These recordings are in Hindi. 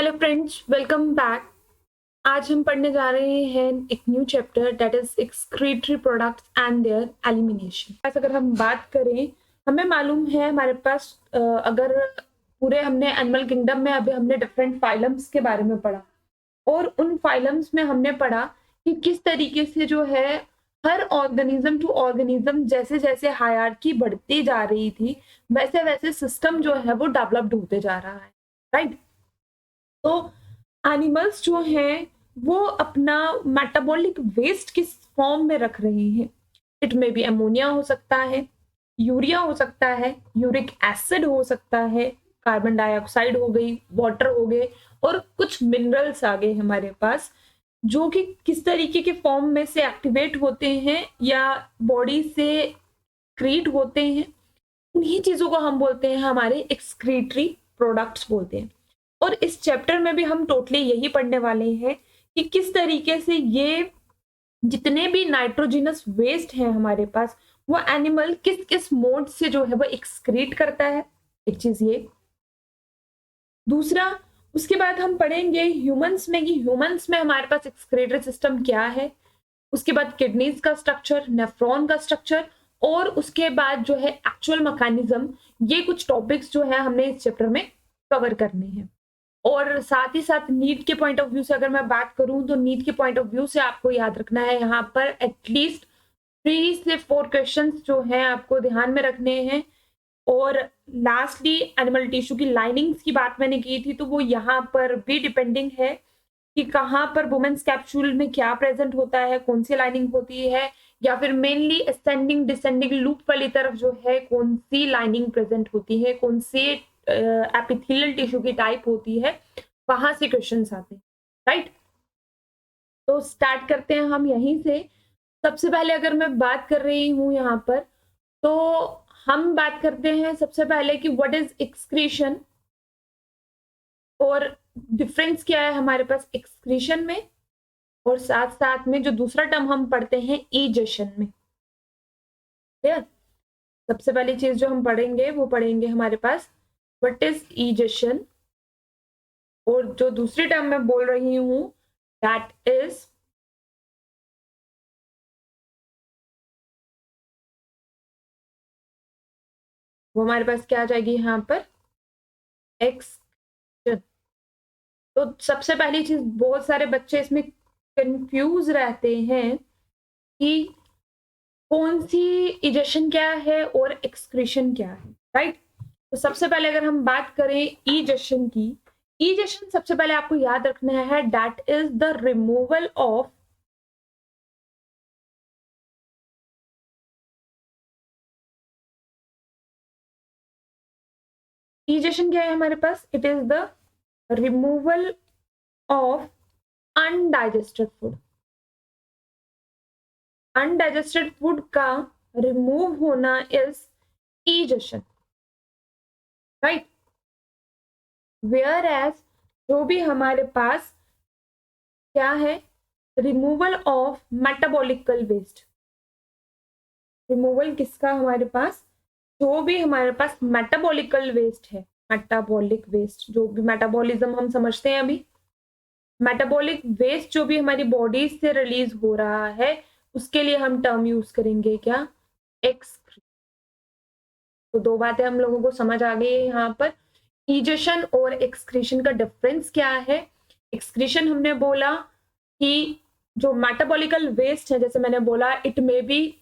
Hello friends, welcome back. आज हम पढ़ने जा रहे हैं एक new chapter that is excretory products and there elimination. अगर हम बात करें, हमें मालूम है हमारे पास अगर पूरे हमने एनिमल किंगडम में अभी हमने डिफरेंट फाइलम्स के बारे में पढ़ा और उन फाइलम्स में हमने पढ़ा कि किस तरीके से जो है हर ऑर्गेनिज्म टू ऑर्गेनिज्म जैसे जैसे हायरार्की बढ़ती जा रही थी वैसे वैसे सिस्टम जो है वो डेवलप्ड होते जा रहा है, राइट। तो एनिमल्स जो हैं वो अपना मेटाबॉलिक वेस्ट किस फॉर्म में रख रहे हैं। इट में भी अमोनिया हो सकता है, यूरिया हो सकता है, यूरिक एसिड हो सकता है, कार्बन डाइऑक्साइड हो गई, वाटर हो गए और कुछ मिनरल्स आ गए हमारे पास, जो कि किस तरीके के फॉर्म में से एक्टिवेट होते हैं या बॉडी से क्रिएट होते हैं। उन्हीं चीजों को हम बोलते हैं हमारे एक्सक्रीटरी प्रोडक्ट्स बोलते हैं। और इस चैप्टर में भी हम टोटली यही पढ़ने वाले हैं कि किस तरीके से ये जितने भी नाइट्रोजिनस वेस्ट हैं हमारे पास वो एनिमल किस किस मोड से जो है वो एक्सक्रीट करता है। एक चीज ये। दूसरा, उसके बाद हम पढ़ेंगे ह्यूमंस में कि ह्यूमंस में हमारे पास एक्सक्रीटरी सिस्टम क्या है। उसके बाद किडनीज का स्ट्रक्चर, नेफ्रॉन का स्ट्रक्चर और उसके बाद जो है एक्चुअल मैकेनिज्म। ये कुछ टॉपिक्स जो है हमने इस चैप्टर में कवर करने हैं। और साथ ही साथ नीट के पॉइंट ऑफ व्यू से अगर मैं बात करूं तो नीट के पॉइंट ऑफ व्यू से आपको याद रखना है यहाँ पर एटलीस्ट 3 से 4 क्वेश्चंस जो हैं आपको ध्यान में रखने हैं। और लास्टली एनिमल टिश्यू की लाइनिंग्स की बात मैंने की थी तो वो यहाँ पर भी डिपेंडिंग है कि कहाँ पर वुमेन्स कैप्सूल में क्या प्रेजेंट होता है, कौन सी लाइनिंग होती है, या फिर मेनली असेंडिंग डिसेंडिंग लूप वाली तरफ जो है कौन सी लाइनिंग प्रेजेंट होती है, कौन सी एपिथेलियल टिश्यू की टाइप होती है, वहां से क्वेश्चंस आते हैं, राइट। तो स्टार्ट करते हैं हम यहीं से। सबसे पहले अगर मैं बात कर रही हूँ यहाँ पर तो हम बात करते हैं सबसे पहले कि व्हाट इज एक्सक्रीशन और डिफरेंस क्या है हमारे पास एक्सक्रीशन में और साथ साथ में जो दूसरा टर्म हम पढ़ते हैं इजेशन में। क्लियर। सबसे पहली चीज जो हम पढ़ेंगे वो पढ़ेंगे हमारे पास व्हाट इज इजेशन और जो दूसरी टर्म मैं बोल रही हूं दैट इज वो हमारे पास क्या आ जाएगी यहाँ पर एक्सक्रीशन। तो सबसे पहली चीज, बहुत सारे बच्चे इसमें कंफ्यूज रहते हैं कि कौन सी इजेशन क्या है और एक्सक्रीशन क्या है, राइट। तो सबसे पहले अगर हम बात करें इजेशन की, इजेशन सबसे पहले आपको याद रखना है that is the removal of egestion क्या है हमारे पास, it is the removal of undigested food. Undigested food का रिमूव होना is egestion, right. Whereas जो भी हमारे पास क्या है, removal of metabolical waste. Removal किसका हमारे पास, जो भी हमारे पास मेटाबॉलिकल वेस्ट है, मेटाबॉलिक वेस्ट जो भी मेटाबॉलिज्म हम समझते हैं अभी, मेटाबॉलिक वेस्ट जो भी हमारी बॉडी से रिलीज हो रहा है उसके लिए हम टर्म यूज करेंगे क्या, एक्सक्रीशन। तो दो बातें हम लोगों को समझ आ गई है यहाँ पर। इजेशन और एक्सक्रीशन का डिफरेंस क्या है। एक्सक्रीशन हमने बोला कि जो मेटाबॉलिकल वेस्ट है, जैसे मैंने बोला, it may be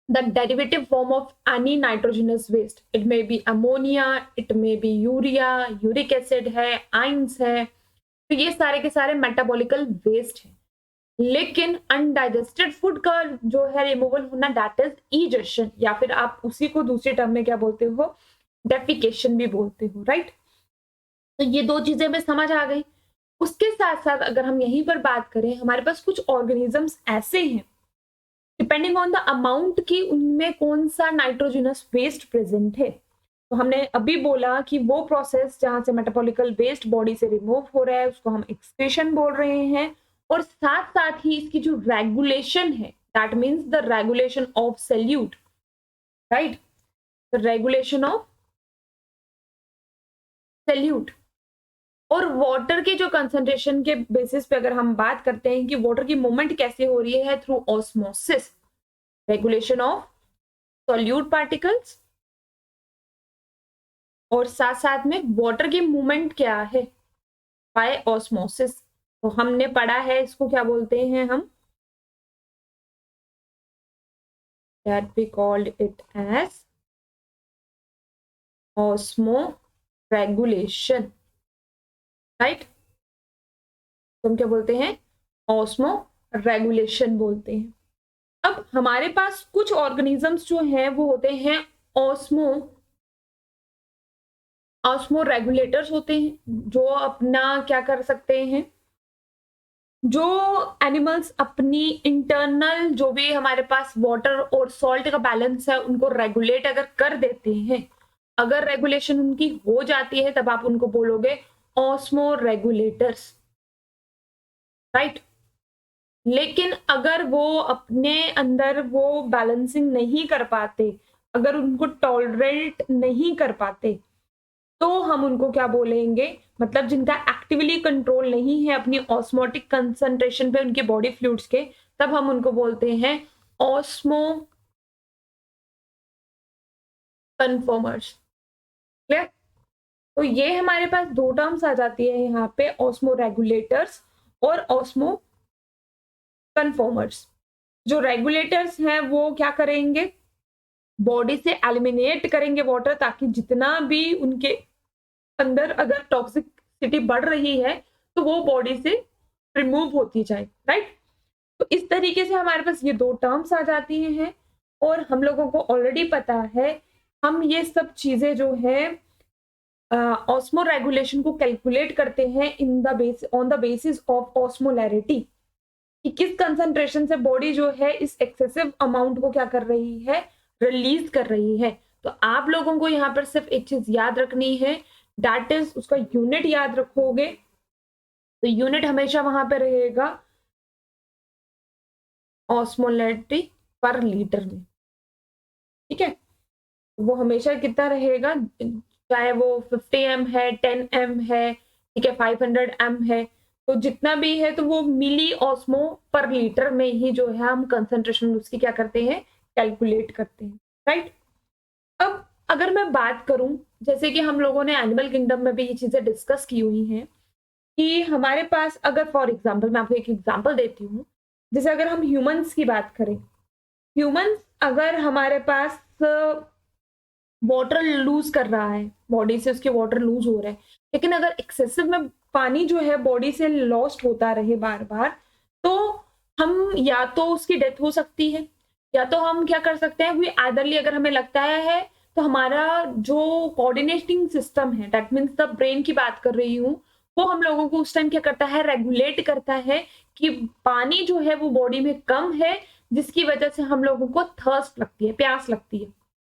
the derivative form of any nitrogenous waste. It may be ammonia, it may be urea, uric acid है, ions है। तो ये सारे के सारे मेटाबॉलिकल वेस्ट है। लेकिन अनडाइजेस्टेड फूड का जो है रिमूवल होना दैट इज इजेशन, या फिर आप उसी को दूसरे टर्म में क्या बोलते हो, डेफिकेशन भी बोलते हो, राइट। तो ये दो चीजें हमें समझ आ गई। उसके साथ साथ अगर हम यहीं पर बात करें, हमारे पास कुछ ऑर्गेनिजम्स ऐसे हैं डिपेंडिंग ऑन द अमाउंट की उनमें कौन सा नाइट्रोजनस वेस्ट प्रेजेंट है। तो हमने अभी बोला कि वो प्रोसेस जहां से मेटाबॉलिकल वेस्ट बॉडी से रिमूव हो रहा है उसको हम एक्सक्रीशन बोल रहे हैं। और साथ साथ ही इसकी जो रेगुलेशन है that means the regulation of salute, right, the regulation of salute. और वाटर के जो कंसंट्रेशन के बेसिस पे अगर हम बात करते हैं कि वाटर की मूवमेंट कैसे हो रही है, through osmosis, regulation of solute particles, और साथ साथ में वाटर की मूवमेंट क्या है, बाय ऑस्मोसिस। तो हमने पढ़ा है, इसको क्या बोलते हैं हम, that we called it as osmoregulation, right. तो हम क्या बोलते हैं, ऑस्मो रेगुलेशन बोलते हैं। अब हमारे पास कुछ ऑर्गेनिजम्स जो हैं वो होते हैं ऑस्मो ऑस्मो रेगुलेटर्स होते हैं, जो अपना क्या कर सकते हैं, जो एनिमल्स अपनी इंटरनल जो भी हमारे पास वाटर और सॉल्ट का बैलेंस है उनको रेगुलेट अगर कर देते हैं, अगर रेगुलेशन उनकी हो जाती है तब आप उनको बोलोगे ऑस्मो रेगुलेटर्स, राइट। लेकिन अगर वो अपने अंदर वो बैलेंसिंग नहीं कर पाते, अगर उनको टॉलरेट नहीं कर पाते, तो हम उनको क्या बोलेंगे, मतलब जिनका एक्टिवली कंट्रोल नहीं है अपनी ऑस्मोटिक कंसंट्रेशन पे उनके बॉडी फ्लूइड्स के, तब हम उनको बोलते हैं ऑस्मो कन्फर्मर्स। क्लियर। तो ये हमारे पास दो टर्म्स आ जाती है यहाँ पे, ऑस्मो रेगुलेटर्स और ऑस्मो कन्फर्मर्स। जो रेगुलेटर्स हैं वो क्या करेंगे, बॉडी से एलिमिनेट करेंगे वाटर, ताकि जितना भी उनके अंदर अगर टॉक्सिसिटी बढ़ रही है तो वो बॉडी से रिमूव होती जाए, राइट। तो इस तरीके से हमारे पास ये दो टर्म्स आ जाती हैं, और हम लोगों को ऑलरेडी पता है, हम ये सब चीजें जो है ऑस्मो रेगुलेशन को कैलकुलेट करते हैं in the base on the basis of osmolarity, कि किस कंसंट्रेशन से बॉडी जो है इस एक्सेसिव अमाउंट को क्या कर रही है, रिलीज कर रही है। तो आप लोगों को यहाँ पर सिर्फ एक चीज याद रखनी है, दैट इज उसका यूनिट याद रखोगे, तो यूनिट हमेशा वहां पे रहेगा ऑस्मोलैरिटी पर लीटर में, ठीक है। वो हमेशा कितना रहेगा, चाहे वो 50 एम है, 10 एम है, ठीक है, 500 एम है, तो जितना भी है तो वो मिली ऑस्मो पर लीटर में ही जो है हम कंसंट्रेशन उसकी क्या करते हैं, कैलकुलेट करते हैं, राइट। अब अगर मैं बात करूं, जैसे कि हम लोगों ने एनिमल किंगडम में भी ये चीजें डिस्कस की हुई हैं, कि हमारे पास अगर फॉर एग्जाम्पल, मैं आपको एक एग्जाम्पल देती हूँ, जैसे अगर हम ह्यूमंस की बात करें, ह्यूमंस अगर हमारे पास वाटर लूज कर रहा है, बॉडी से उसके वाटर लूज हो रहा है, लेकिन अगर एक्सेसिव में पानी जो है बॉडी से लॉस्ट होता रहे बार बार, तो हम या तो उसकी डेथ हो सकती है, या तो हम क्या कर सकते हैं, वी आइदरली, अगर हमें लगता है तो हमारा जो कोऑर्डिनेटिंग सिस्टम है, दैट मीन्स द ब्रेन की बात कर रही हूँ, वो हम लोगों को उस टाइम क्या करता है, रेगुलेट करता है कि पानी जो है वो बॉडी में कम है, जिसकी वजह से हम लोगों को थर्स्ट लगती है, प्यास लगती है,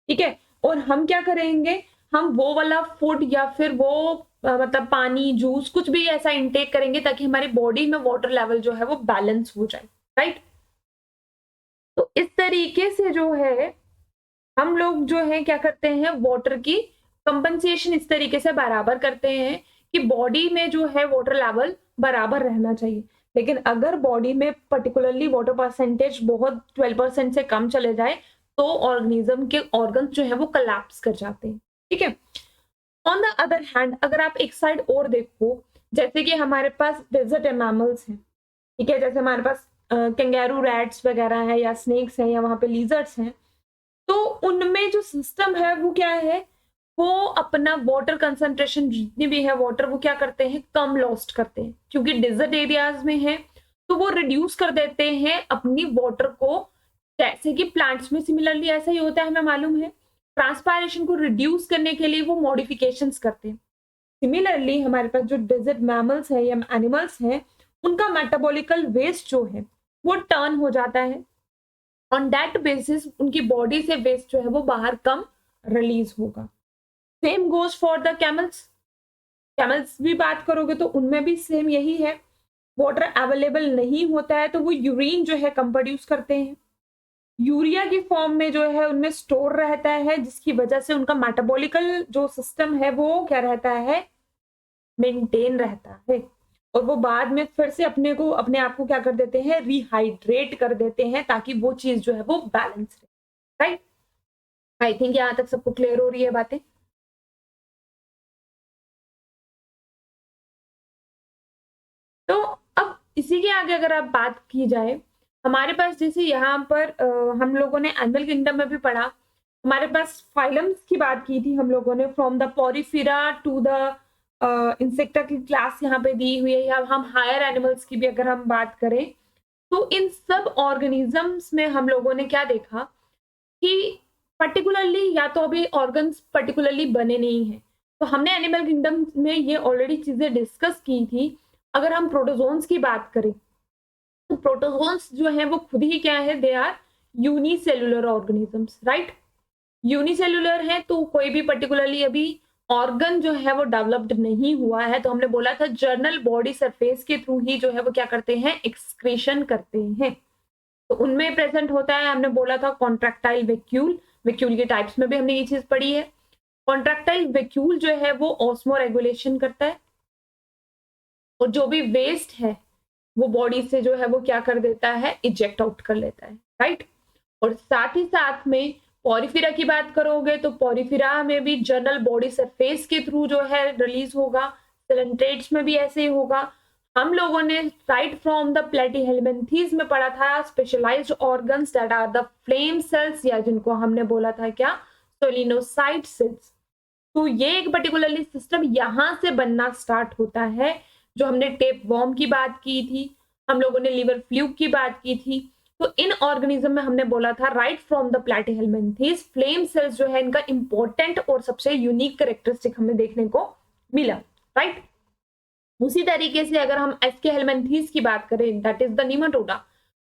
ठीक है। और हम क्या करेंगे, हम वो वाला फूड या फिर वो मतलब पानी, जूस, कुछ भी ऐसा इंटेक करेंगे ताकि हमारी बॉडी में वाटर लेवल जो है वो बैलेंस हो जाए, राइट। तो इस तरीके से जो है हम लोग जो है क्या करते हैं, वाटर की कंपनसेशन इस तरीके से बराबर करते हैं कि बॉडी में जो है वाटर लेवल बराबर रहना चाहिए। लेकिन अगर बॉडी में पर्टिकुलरली वाटर परसेंटेज बहुत 12% से कम चले जाए, तो ऑर्गेनिज्म के ऑर्गन्स जो है वो कोलैप्स कर जाते हैं, ठीक है। ऑन द अदर हैंड, अगर आप एक साइड और देखो, जैसे कि हमारे पास डेजर्ट मैमल्स हैं, ठीक है, जैसे हमारे पास कैंगेरू रैट्स वगैरह है, या स्नेक्स है, या वहां पे लिजर्ड्स हैं, तो उनमें जो सिस्टम है वो क्या है, वो अपना वाटर कंसंट्रेशन जितनी भी है वाटर, वो क्या करते हैं, कम लॉस्ट करते हैं, क्योंकि डेजर्ट एरियाज में है तो वो रिड्यूस कर देते हैं अपनी वाटर को, जैसे कि प्लांट्स में सिमिलरली ऐसा ही होता है, हमें मालूम है, ट्रांसपायरेशन को रिड्यूस करने के लिए वो मॉडिफिकेशंस करते हैं। सिमिलरली हमारे पास जो डेजर्ट मैमल्स है या एनिमल्स हैं, उनका मेटाबॉलिकल वेस्ट जो है वो टर्न हो जाता है, ऑन दैट बेसिस उनकी बॉडी से वेस्ट जो है वो बाहर कम रिलीज होगा। Same goes for the camels, camels भी बात करोगे तो उनमें भी सेम यही है, वाटर अवेलेबल नहीं होता है तो वो यूरिन जो है कम प्रोड्यूस करते हैं, यूरिया की फॉर्म में जो है उनमें स्टोर रहता है, जिसकी वजह से उनका मेटाबॉलिकल जो सिस्टम है वो क्या रहता है, मेंटेन रहता है, और वो बाद में फिर से अपने आप को क्या कर देते हैं, रिहाइड्रेट कर देते हैं, ताकि वो चीज जो है वो बैलेंस रहे। राइट, आई थिंक यहाँ तक सबको क्लियर हो रही है बातें। तो अब इसी के आगे अगर आप बात की जाए, हमारे पास जैसे यहाँ पर हम लोगों ने एनिमल किंगडम में भी पढ़ा, हमारे पास फाइलम्स की बात की थी हम लोगों ने, from the Porifera to the Insecta की क्लास यहाँ पे दी हुई है, या हम हायर एनिमल्स की भी अगर हम बात करें, तो इन सब ऑर्गेनिजम्स में हम लोगों ने क्या देखा कि पर्टिकुलरली या तो अभी ऑर्गन्स पर्टिकुलरली बने नहीं है। तो हमने एनिमल किंगडम में ये ऑलरेडी चीजें डिस्कस की थी। अगर हम प्रोटोजोन्स की बात करें, तो प्रोटोजोन्स जो है वो खुद ही क्या है, they are unicellular organisms. Right, unicellular है तो कोई भी पर्टिकुलरली अभी ऑर्गन जो है वो डेवलप्ड नहीं हुआ है, तो हमने बोला था जर्नल बॉडी सरफेस के थ्रू ही जो है वो क्या करते हैं, एक्सक्रीशन करते हैं। तो उनमें प्रेजेंट होता है, हमने बोला था कॉन्ट्रैक्टाइल वैक्यूल, वैक्यूल के टाइप्स में भी हमने ये चीज पढ़ी है। कॉन्ट्रैक्टाइल वैक्यूल जो है वो ऑस्मो रेगुलेशन करता है, और जो भी वेस्ट है वो बॉडी से जो है वो क्या कर देता है, इजेक्ट आउट कर लेता है। राइट, और साथ ही साथ में पॉरीफिरा की बात करोगे तो पॉरीफिरा में भी जर्नल बॉडी सरफेस के थ्रू जो है रिलीज होगा, सिलेंट्रेट्स में भी ऐसे ही होगा। हम लोगों ने राइट फ्रॉम द प्लेटीहेलमिन्थेस में पढ़ा था specialised organs that are the flame cells, या जिनको हमने बोला था क्या, सोलिनोसाइट सेल्स। तो ये एक पर्टिकुलरली सिस्टम यहाँ से बनना स्टार्ट होता है। जो हमने टेप वॉर्म की बात की थी, हम लोगों ने लिवर फ्लूक की बात की थी, तो इन ऑर्गेनिज्म में हमने बोला था right from the Platyhelminthes flame cells जो है इनका इंपॉर्टेंट और सबसे यूनिक कैरेक्टरिस्टिक हमें देखने को मिला। राइट, उसी तरीके से अगर हम एस्के हेलमिन्थेस की बात करें, दैट इज द निमाटोडा,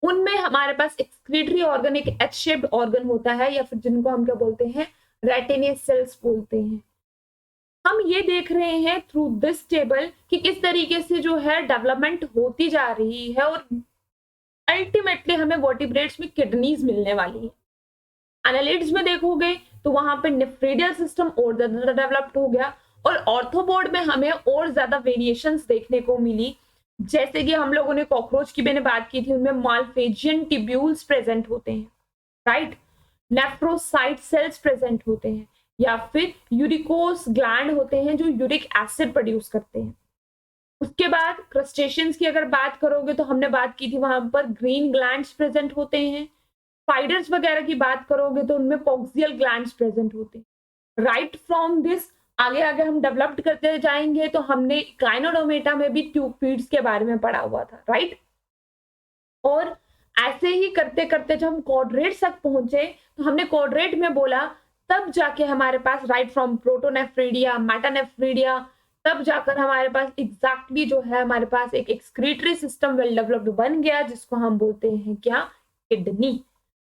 उनमें हमारे पास एक्सक्रीटरी ऑर्गन, एक एच शेप्ड ऑर्गन होता है, या फिर जिनको हम क्या बोलते हैं, रेटिनेस सेल्स बोलते हैं। हम ये देख रहे हैं थ्रू दिस टेबल कि किस तरीके से जो है डेवलपमेंट होती जा रही है, और अल्टीमेटली हमें वर्टिब्रेट्स में किडनीज मिलने वाली है। एनालिड्स में देखोगे तो वहां पे नेफ्रिडियल सिस्टम और ज्यादा डेवलप्ड हो गया, और ऑर्थोपोड में हमें और ज्यादा वेरिएशंस देखने को मिली। जैसे कि हम लोगों ने कॉकरोच की मैंने बात की थी, उनमें मालफेजियन टिब्यूल्स प्रेजेंट होते हैं। राइट, नेफ्रोसाइट सेल्स प्रेजेंट होते हैं, या फिर यूरिकोस ग्लैंड होते हैं जो यूरिक एसिड प्रोड्यूस करते हैं। उसके बाद क्रस्टेशियंस की अगर बात करोगे तो हमने बात की थी वहां पर ग्रीन ग्लैंड्स प्रेजेंट होते हैं। स्पाइडर्स वगैरह की बात करोगे तो उनमें कॉक्सियल ग्लैंड्स प्रेजेंट होते हैं। राइट फ्रॉम दिस आगे आगे हम डेवलप्ड करते जाएंगे, तो हमने काइनोडोमेटा में भी ट्यूब फीड्स के बारे में पढ़ा हुआ था। राइट, और ऐसे ही करते करते जब हम कॉर्डरेट्स तक पहुंचे, तो हमने कॉर्डरेट में बोला, तब जाके हमारे पास राइट फ्रॉम प्रोटोनेफ्रीडिया, मेटानेफ्रीडिया, तब जाकर हमारे पास एग्जैक्टली जो है हमारे पास एक एक्सक्रीटरी सिस्टम वेल डेवलप्ड बन गया, जिसको हम बोलते हैं क्या, किडनी।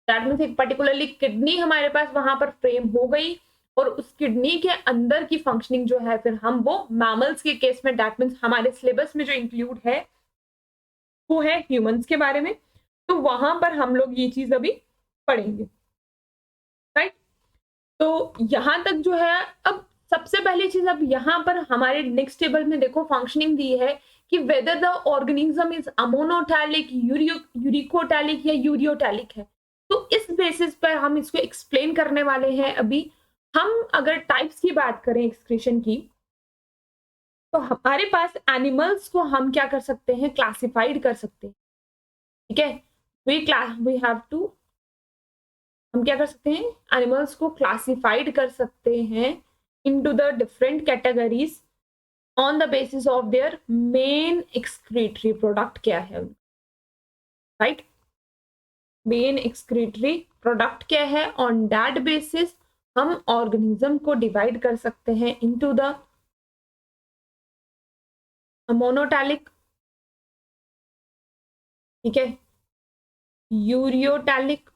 दैट मीन्स एक पर्टिकुलरली किडनी हमारे पास वहां पर फ्रेम हो गई, और उस किडनी के अंदर की फंक्शनिंग जो है फिर हम वो मैमल्स के केस में, दैट मीन्स हमारे सिलेबस में जो इंक्लूड है वो है ह्यूमंस के बारे में, तो वहां पर हम लोग ये चीज अभी पढ़ेंगे। राइट, तो यहां तक जो है, अब सबसे पहली चीज अब यहाँ पर हमारे नेक्स्ट टेबल में देखो फंक्शनिंग दी है कि whether the organism is ammonotelic, uricotelic या यूरियोटैलिक है। तो इस बेसिस पर हम इसको एक्सप्लेन करने वाले हैं अभी। हम अगर टाइप्स की बात करें एक्सक्रीशन की, तो हमारे पास एनिमल्स को हम क्या कर सकते हैं, क्लासिफाइड कर सकते हैं। ठीक है, वी हैव टू, हम क्या कर सकते हैं, एनिमल्स को क्लासिफाइड कर सकते हैं into the different categories on the basis of their main excretory product क्या है। राइट, मेन एक्सक्रीटरी प्रोडक्ट क्या है, ऑन दैट बेसिस हम ऑर्गेनिज्म को डिवाइड कर सकते हैं इनटू द मोनोटैलिक, ठीक है, यूरियोटैलिक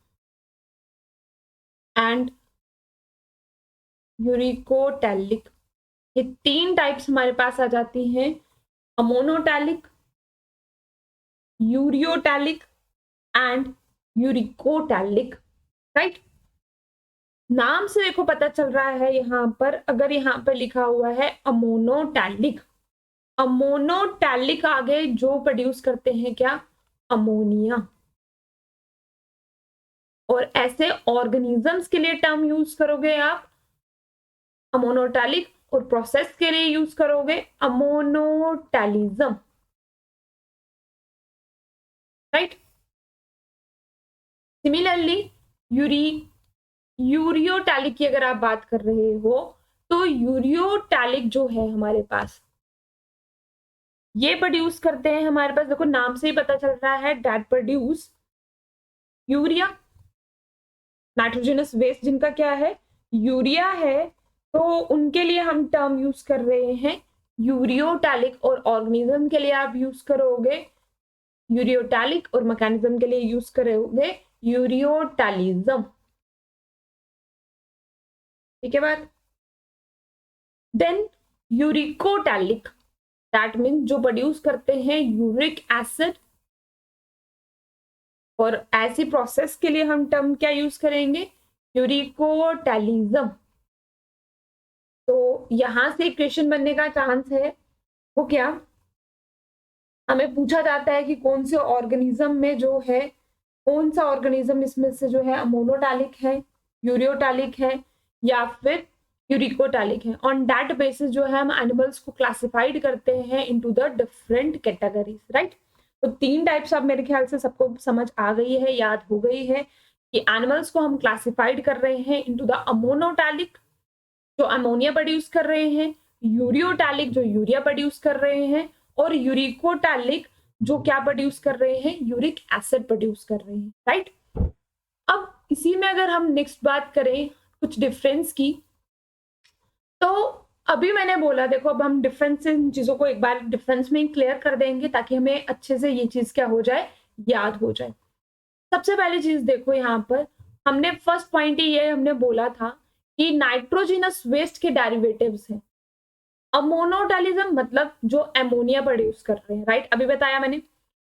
एंड यूरिकोटैलिक। ये तीन टाइप्स हमारे पास आ जाती हैं, ammonotelic, ureotelic and uricotelic. Right, नाम से देखो पता चल रहा है यहाँ पर, अगर यहाँ पर लिखा हुआ है अमोनोटैलिक, अमोनोटैलिक आगे जो प्रोड्यूस करते हैं क्या, अमोनिया। और ऐसे ऑर्गेनिजम्स के लिए टर्म यूज करोगे आप अमोनोटैलिक, और प्रोसेस के लिए यूज करोगे अमोनोटैलिज्म, राइट। सिमिलरली यूरियोटैलिक की अगर आप बात कर रहे हो तो यूरियोटैलिक जो है हमारे पास ये प्रोड्यूस करते हैं हमारे पास, देखो नाम से ही पता चल रहा है, that produce urea, nitrogenous waste जिनका क्या है, यूरिया है, तो उनके लिए हम टर्म यूज कर रहे हैं यूरियोटैलिक। और ऑर्गेनिज्म के लिए आप यूज करोगे यूरियोटैलिक, और मैकेनिज्म के लिए यूज करोगे यूरियोटैलिज्म। ठीक है बात। देन यूरिकोटैलिक, दैट मीन्स जो प्रोड्यूस करते हैं यूरिक एसिड, और ऐसी प्रोसेस के लिए हम टर्म क्या यूज करेंगे, यूरिकोटैलिज्म। तो यहां से क्वेश्चन बनने का चांस है, वो क्या, हमें पूछा जाता है कि कौन से ऑर्गेनिज्म में जो है, कौन सा ऑर्गेनिज्म इसमें से जो है अमोनोटैलिक है, यूरियोटैलिक है, या फिर यूरिकोटैलिक है। ऑन दैट बेसिस जो है हम एनिमल्स को क्लासिफाइड करते हैं into the different categories, right. तो 3 टाइप्स अब मेरे ख्याल से सबको समझ आ गई है, याद हो गई है कि एनिमल्स को हम क्लासिफाइड कर रहे हैं इनटू द अमोनोटैलिक जो अमोनिया प्रोड्यूस कर रहे हैं, यूरियोटैलिक जो यूरिया प्रोड्यूस कर रहे हैं, और यूरिकोटैलिक जो क्या प्रोड्यूस कर रहे हैं, यूरिक एसिड प्रोड्यूस कर रहे हैं, राइट। अब इसी में अगर हम नेक्स्ट बात करें कुछ डिफरेंस की, तो अभी मैंने बोला देखो, अब हम डिफरेंस इन चीजों को एक बार डिफरेंस में क्लियर कर देंगे ताकि हमें अच्छे से ये चीज क्या हो जाए, याद हो जाए। सबसे पहली चीज देखो, यहाँ पर हमने फर्स्ट पॉइंट ही ये हमने बोला था कि नाइट्रोजिनस वेस्ट के डेरिवेटिव्स हैं। अमोनोटैलिज्म मतलब जो एमोनिया प्रोड्यूस कर रहे हैं, राइट, अभी बताया मैंने।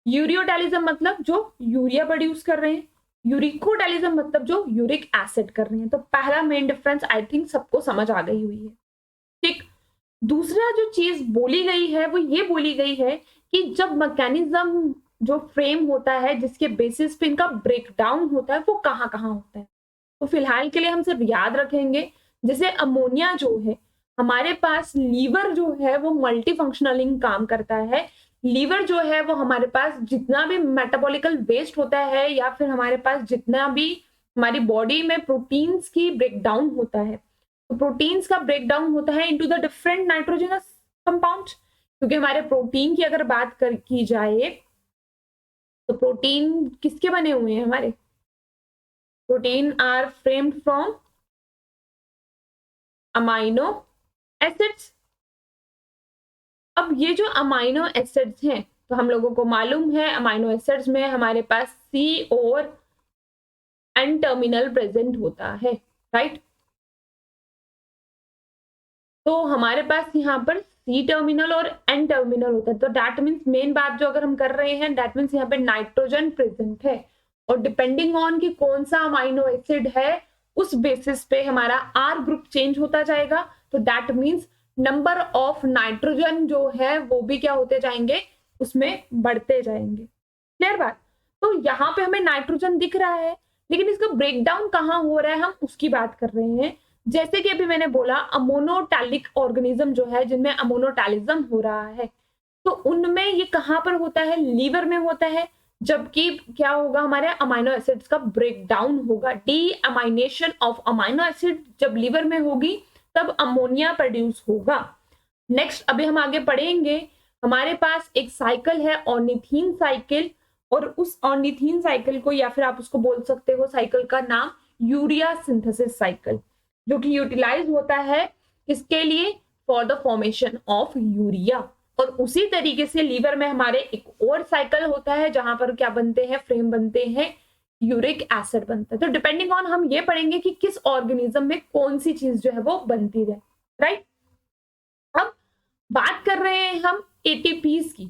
यूरियोटैलिज्म मतलब जो यूरिया प्रोड्यूस कर रहे हैं। यूरिकोटैलिज्म मतलब जो यूरिक एसिड कर रहे हैं। तो पहला मेन डिफरेंस आई थिंक सबको समझ आ गई हुई है, ठीक। दूसरा जो चीज बोली गई है वो ये बोली गई है कि जब मैकेनिज्म जो फ्रेम होता है जिसके बेसिस पे इनका ब्रेकडाउन होता है वो कहाँ कहाँ होता है। तो फिलहाल के लिए हम सिर्फ याद रखेंगे, जैसे अमोनिया जो है हमारे पास, लीवर जो है वो मल्टी फंक्शनलिंग काम करता है। लीवर जो है वो हमारे पास जितना भी मेटाबॉलिकल वेस्ट होता है, या फिर हमारे पास जितना भी हमारी बॉडी में प्रोटीन्स की ब्रेकडाउन होता है, तो प्रोटीन्स का ब्रेकडाउन होता है into the different nitrogenous compounds. क्योंकि हमारे प्रोटीन की अगर बात की जाए तो प्रोटीन किसके बने हुए हैं, हमारे protein are framed from amino acids. अब ये जो अमाइनो एसिड्स हैं, तो हम लोगों को मालूम है अमाइनो एसिड्स में हमारे पास सी और एन टर्मिनल प्रेजेंट होता है, राइट। तो हमारे पास यहाँ पर सी टर्मिनल और एन टर्मिनल होता है। तो दैट मीन्स मेन बात जो अगर हम कर रहे हैं, दैट मीन्स यहाँ पे नाइट्रोजन प्रेजेंट है, और डिपेंडिंग ऑन कि कौन सा अमाइनो एसिड है उस बेसिस पे हमारा आर ग्रुप चेंज होता जाएगा। तो that means number of nitrogen जो है वो भी क्या होते जाएंगे, उसमें बढ़ते जाएंगे। क्लियर बात। तो यहाँ पे हमें नाइट्रोजन दिख रहा है, लेकिन इसका ब्रेकडाउन कहाँ हो रहा है हम उसकी बात कर रहे हैं। जैसे कि अभी मैंने बोला अमोनोटैलिक ऑर्गेनिज्म जो है जिनमें अमोनोटैलिज्म हो रहा है, तो उनमें ये कहाँ पर होता है, लीवर में होता है। जबकि क्या होगा, हमारे अमाइनो एसिड्स का ब्रेकडाउन होगा, D amination of amino acid जब लीवर में होगी तब अमोनिया प्रोड्यूस होगा। नेक्स्ट अभी हम आगे पढ़ेंगे, हमारे पास एक साइकिल है ऑर्निथीन साइकिल, और उस ऑर्निथीन साइकिल को, या फिर आप उसको बोल सकते हो साइकिल का नाम यूरिया सिंथेसिस साइकिल, जो कि यूटिलाइज होता है किसके लिए, for the formation of urea. और उसी तरीके से लीवर में हमारे एक और साइकिल होता है जहां पर क्या बनते हैं, फ्रेम बनते हैं, यूरिक एसिड बनता है। तो डिपेंडिंग ऑन हम ये पढ़ेंगे कि किस ऑर्गेनिज्म में कौन सी चीज जो है वो बनती है, राइट। अब बात कर रहे हैं हम एटीपीज की,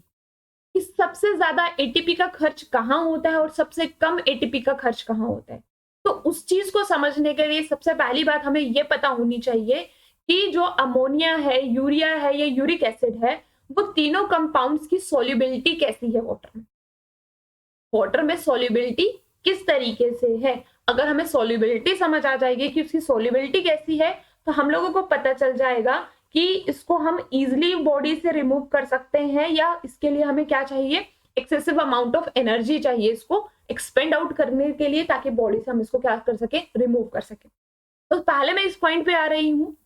कि सबसे ज्यादा एटीपी का खर्च कहाँ होता है और सबसे कम एटीपी का खर्च कहाँ होता है। तो उस चीज को समझने के लिए सबसे पहली बात हमें ये पता होनी चाहिए कि जो अमोनिया है, यूरिया है या यूरिक एसिड है, वो तीनों कंपाउंड्स की सॉल्युबिलिटी कैसी है वाटर में सॉल्युबिलिटी किस तरीके से है। अगर हमें सॉल्युबिलिटी समझ आ जाएगी कि उसकी सॉल्युबिलिटी कैसी है, तो हम लोगों को पता चल जाएगा कि इसको हम इजिली बॉडी से रिमूव कर सकते हैं, या इसके लिए हमें क्या चाहिए, एक्सेसिव अमाउंट ऑफ एनर्जी चाहिए इसको एक्सपेंड आउट करने के लिए, ताकि बॉडी से हम इसको क्या कर सके, रिमूव कर सके। तो पहले मैं इस पॉइंट पे आ रही हूँ।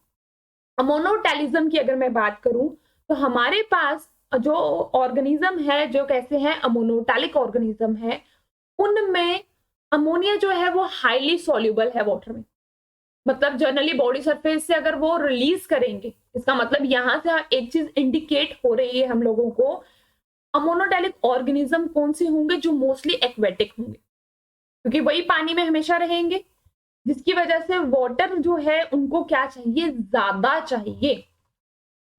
अमोनोटैलिज्म की अगर मैं बात करूं, तो हमारे पास जो ऑर्गेनिज्म है जो कैसे हैं, अमोनोटैलिक ऑर्गेनिज्म है, उनमें अमोनिया जो है वो हाईली सॉल्युबल है वाटर में। मतलब जनरली बॉडी सरफेस से अगर वो रिलीज करेंगे, इसका मतलब यहां से एक चीज इंडिकेट हो रही है हम लोगों को, अमोनोटैलिक ऑर्गेनिज्म कौन से होंगे, जो मोस्टली एक्वेटिक होंगे, क्योंकि वही पानी में हमेशा रहेंगे, जिसकी वजह से वाटर जो है उनको क्या चाहिए, ज्यादा चाहिए।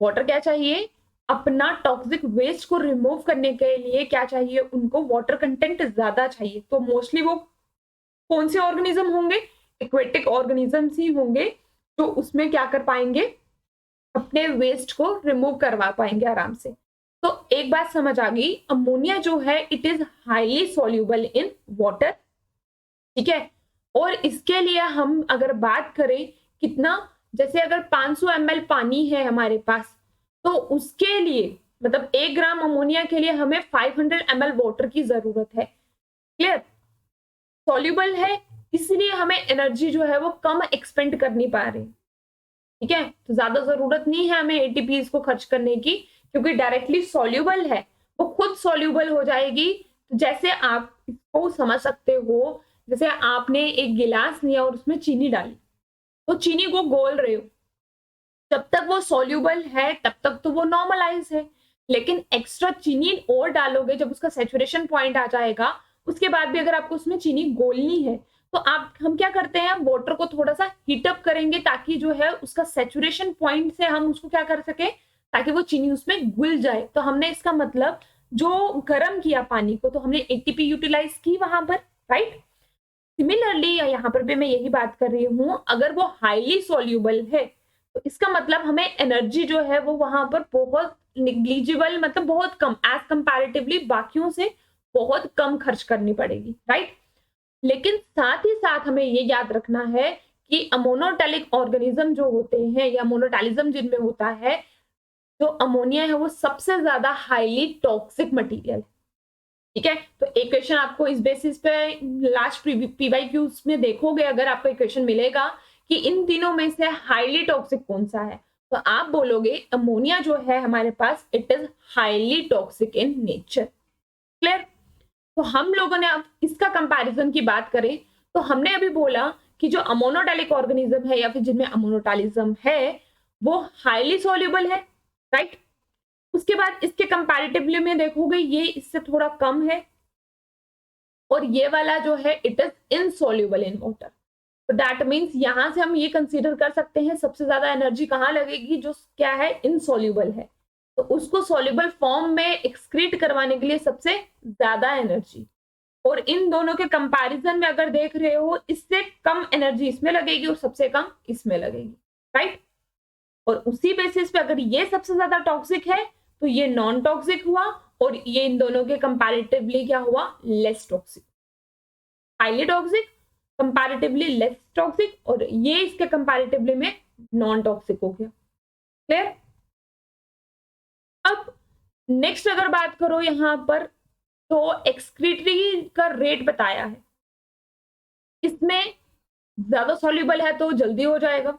वाटर क्या चाहिए, अपना टॉक्सिक वेस्ट को रिमूव करने के लिए क्या चाहिए, उनको वाटर कंटेंट ज्यादा चाहिए। तो मोस्टली वो कौन से ऑर्गेनिज्म होंगे, एक्वेटिक ऑर्गेनिजम्स ही होंगे, जो उसमें क्या कर पाएंगे, अपने वेस्ट को रिमूव करवा पाएंगे आराम से। तो एक बात समझ आ गई, अमोनिया जो है it is highly soluble in water, ठीक है। और इसके लिए हम अगर बात करें कितना, जैसे अगर 500 ml पानी है हमारे पास, तो उसके लिए मतलब 1 ग्राम अमोनिया के लिए हमें 500 ml वाटर की जरूरत है। क्लियर, सॉल्युबल है, इसलिए हमें एनर्जी जो है वो कम एक्सपेंड करनी पा रही, ठीक है। तो ज्यादा जरूरत नहीं है हमें एटीपीज को खर्च करने की, क्योंकि डायरेक्टली सॉल्युबल है, वो खुद सॉल्युबल हो जाएगी। तो जैसे आप इसको समझ सकते हो, जैसे आपने एक गिलास लिया और उसमें चीनी डाली, तो चीनी को घोल रहे हो, जब तक वो सॉल्युबल है तब तक तो वो नॉर्मलाइज है, लेकिन एक्स्ट्रा चीनी और डालोगे, जब उसका सैचुरेशन पॉइंट आ जाएगा, उसके बाद भी अगर आपको उसमें चीनी घोलनी है, तो हम क्या करते हैं, वाटर को थोड़ा सा हीट अप करेंगे, ताकि जो है उसका सैचुरेशन पॉइंट से हम उसको क्या कर सके, ताकि वो चीनी उसमें घुल जाए। तो हमने इसका मतलब जो गर्म किया पानी को, तो हमने एटीपी यूटिलाइज की वहां पर, राइट। सिमिलरली यहाँ पर भी मैं यही बात कर रही हूँ, अगर वो हाईली सॉल्युबल है, तो इसका मतलब हमें एनर्जी जो है वो वहां पर बहुत निग्लिजिबल, मतलब बहुत कम, एज कंपैरेटिवली बाकियों से बहुत कम खर्च करनी पड़ेगी, राइट। लेकिन साथ ही साथ हमें ये याद रखना है कि अमोनोटैलिक ऑर्गेनिज्म जो होते हैं, या मोनोटैलिज्म जिनमें होता है, जो अमोनिया है वो सबसे ज्यादा हाईली टॉक्सिक मटीरियल, ठीक है। तो एक क्वेश्चन आपको इस बेसिस पे लास्ट पीवाईक्यूज में देखोगे, अगर आपको एक क्वेश्चन मिलेगा कि इन तीनों में से हाईली टॉक्सिक कौन सा है, तो आप बोलोगे अमोनिया जो है हमारे पास, it is highly toxic in nature. Clear. तो हम लोगों ने अब इसका कंपैरिजन की बात करें, तो हमने अभी बोला कि जो अमोनोटैलिक ऑर्गेनिज्म है, या फिर जिनमें अमोनोटैलिज्म है, वो हाईली सॉल्युबल है, राइट। उसके बाद इसके कंपैरेटिवली में देखोगे ये इससे थोड़ा कम है, और ये वाला जो है it is insoluble in water. तो दैट मींस यहां से हम ये कंसीडर कर सकते हैं सबसे ज्यादा एनर्जी कहाँ लगेगी, जो क्या है, इनसॉल्युबल है, तो उसको सॉल्युबल फॉर्म में एक्सक्रीट करवाने के लिए सबसे ज्यादा एनर्जी। और इन दोनों के कंपैरिजन में अगर देख रहे हो, इससे कम एनर्जी इसमें लगेगी और सबसे कम इसमें लगेगी, राइट। और उसी बेसिस पे अगर ये सबसे ज्यादा टॉक्सिक है, तो ये नॉन टॉक्सिक हुआ, और ये इन दोनों के कंपैरेटिवली क्या हुआ, less toxic. Highly toxic, comparatively less toxic, और ये इसके कंपैरेटिवली में नॉन टॉक्सिक हो गया। क्लियर। अब नेक्स्ट अगर बात करो यहां पर, तो एक्सक्रीटरी का रेट बताया है, इसमें ज्यादा सॉल्युबल है तो जल्दी हो जाएगा,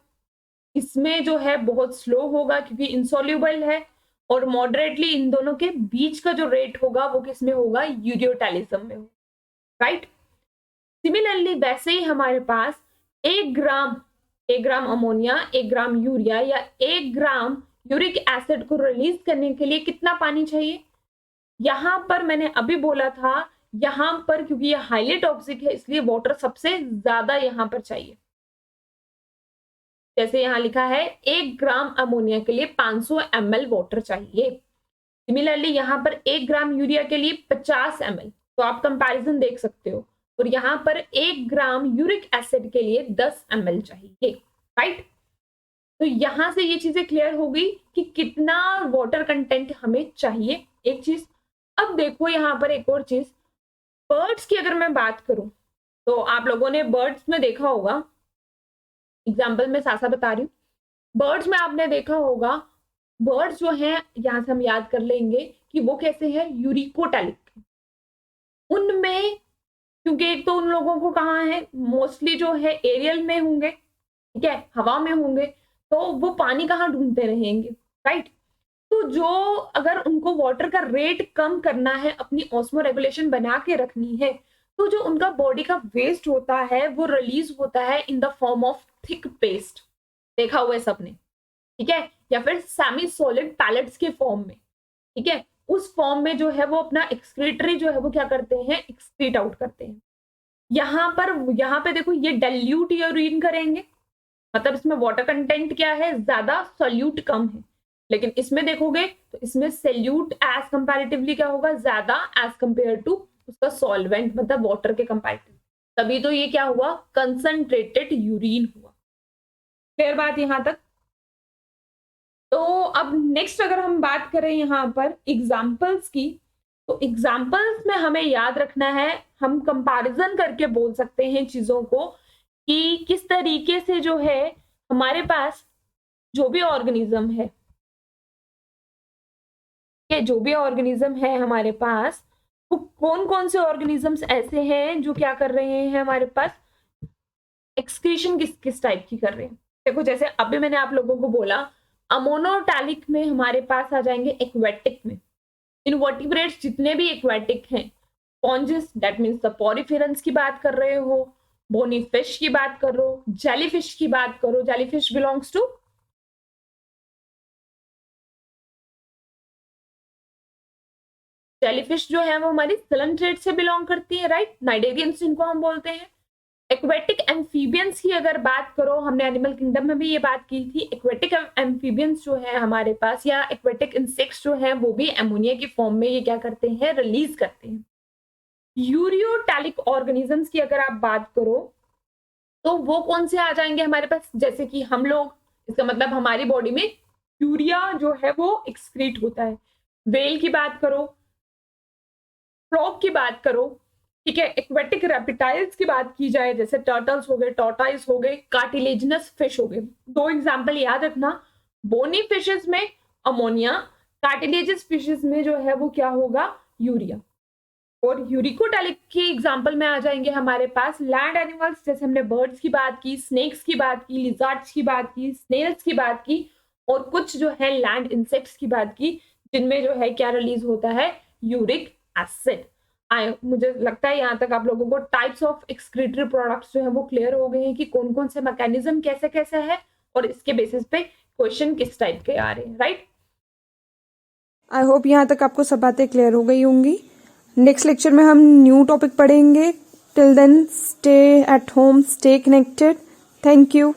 इसमें जो है बहुत स्लो होगा क्योंकि इनसॉल्युबल है, और मॉडरेटली इन दोनों के बीच का जो रेट होगा वो किसमें होगा, यूरियोटैलिज्म में, राइट। सिमिलरली वैसे ही हमारे पास 1 ग्राम अमोनिया, 1 ग्राम यूरिया, या 1 ग्राम यूरिक एसिड को रिलीज करने के लिए कितना पानी चाहिए। यहां पर मैंने अभी बोला था, यहां पर क्योंकि ये हाईली टॉक्सिक है, इसलिए वाटर सबसे ज्यादा यहां पर चाहिए। जैसे यहां लिखा है 1 ग्राम अमोनिया के लिए 500 ml वाटर चाहिए। सिमिलरली यहां पर 1 ग्राम यूरिया के लिए 50 ml, तो आप कंपैरिजन देख सकते हो। और यहां पर 1 ग्राम यूरिक एसिड के लिए 10 ml चाहिए, राइट। तो यहाँ से ये चीजें क्लियर हो गई कि कितना वाटर कंटेंट हमें चाहिए, एक चीज। अब देखो यहाँ पर एक और चीज, बर्ड्स की अगर मैं बात करूं तो आप लोगों ने बर्ड्स में देखा होगा, एग्जाम्पल में सासा बता रही हूँ, बर्ड्स में आपने देखा होगा, बर्ड्स जो हैं यहाँ से हम याद कर लेंगे कि वो कैसे हैं, यूरिकोटैलिक। उनमें क्योंकि एक तो उन लोगों को कहाँ है, मोस्टली जो है एरियल में होंगे, ठीक है, हवा में होंगे, तो वो पानी कहाँ ढूंढते रहेंगे, राइट। तो जो अगर उनको वाटर का रेट कम करना है, अपनी ऑस्मो रेगुलेशन बना के रखनी है, तो जो उनका बॉडी का वेस्ट होता है वो रिलीज होता है in the form of thick paste, देखा हुआ है सबने, ठीक है, या फिर सेमी सॉलिड पैलेट्स के फॉर्म में, ठीक है, उस फॉर्म में जो है वो अपना एक्सक्रीटरी जो है वो क्या करते हैं, एक्सक्रीट आउट करते हैं। यहाँ पे देखो ये डाइल्यूट यूरिन करेंगे, मतलब इसमें वाटर कंटेंट क्या है, ज्यादा, सॉल्यूट कम है। लेकिन इसमें देखोगे तो इसमें सॉल्यूट एज कंपैरेटिवली क्या होगा, ज्यादा एज कंपेयर टू उसका सॉल्वेंट, मतलब वाटर के कंपैरेटिव, तभी तो ये क्या हुआ, कंसंट्रेटेड यूरिन हुआ। क्लियर बात यहां तक। तो अब नेक्स्ट अगर हम बात करें यहाँ पर एग्जाम्पल्स की, तो एग्जाम्पल्स में हमें याद रखना है, हम कंपैरिजन करके बोल सकते हैं चीजों को कि किस तरीके से जो है हमारे पास जो भी ऑर्गेनिज्म है, जो भी ऑर्गेनिज्म है हमारे पास, वो कौन कौन से ऑर्गेनिजम्स ऐसे हैं जो क्या कर रहे हैं, हमारे पास एक्सक्रीशन किस किस टाइप की कर रहे हैं। देखो जैसे अभी मैंने आप लोगों को बोला, अमोनोटैलिक में हमारे पास आ जाएंगे एक्वेटिक में, इनवर्टिब्रेट्स जितने भी एक्वेटिक हैं, स्पॉन्जेस दैट मींस द पॉरीफेरंस की बात कर रहे हो, बोनी फिश की बात करो, जेलीफिश की बात करो, जेलीफिश बिलोंग्स टू, जेलीफिश जो है वो हमारी सिलेंट्रेट से बिलोंग करती है, राइट, नाइडेरियंस जिनको हम बोलते हैं। एक्वेटिक एम्फीबियंस की अगर बात करो, हमने एनिमल किंगडम में भी ये बात की थी, एक्वेटिक एम्फीबियंस जो है हमारे पास, या एक्वेटिक इंसेक्ट्स जो है वो भी एमोनिया की फॉर्म में ये क्या करते हैं, रिलीज करते हैं। यूरियोटैलिक ऑर्गेनिजम्स की अगर आप बात करो तो वो कौन से आ जाएंगे हमारे पास, जैसे कि हम लोग, इसका मतलब हमारी बॉडी में यूरिया जो है वो एक्सक्रीट होता है। वेल की बात करो, फ्रॉग की बात करो, ठीक है, एक्वेटिक रेप्टाइल्स की बात की जाए, जैसे टर्टल्स हो गए, टॉर्टाइस हो गए, कार्टिलेजिनस फिश हो गए। दो एग्जांपल याद रखना, बोनी फिशेस में अमोनिया, कार्टिलेजियस फिशेस में जो है वो क्या होगा, यूरिया। और यूरिकोटैलिक के एग्जांपल में आ जाएंगे हमारे पास लैंड एनिमल्स, जैसे हमने बर्ड्स की बात की, स्नेक्स की बात की, लिजर्ड्स की बात की, स्नेल्स की बात की, और कुछ जो है लैंड इंसेक्ट्स की बात की, जिनमें जो है क्या रिलीज होता है, यूरिक एसिड। मुझे लगता है यहाँ तक आप लोगों को टाइप्स ऑफ एक्सक्रीटरी प्रोडक्ट्स जो है वो क्लियर हो गए हैं कि कौन कौन से मैकेनिज्म कैसे कैसे है, और इसके बेसिस पे क्वेश्चन किस टाइप के आ रहे हैं, राइट। आई होप यहाँ तक आपको सब बातें क्लियर हो गई होंगी। नेक्स्ट लेक्चर में हम न्यू टॉपिक पढ़ेंगे। Till then stay at home, stay connected. Thank you.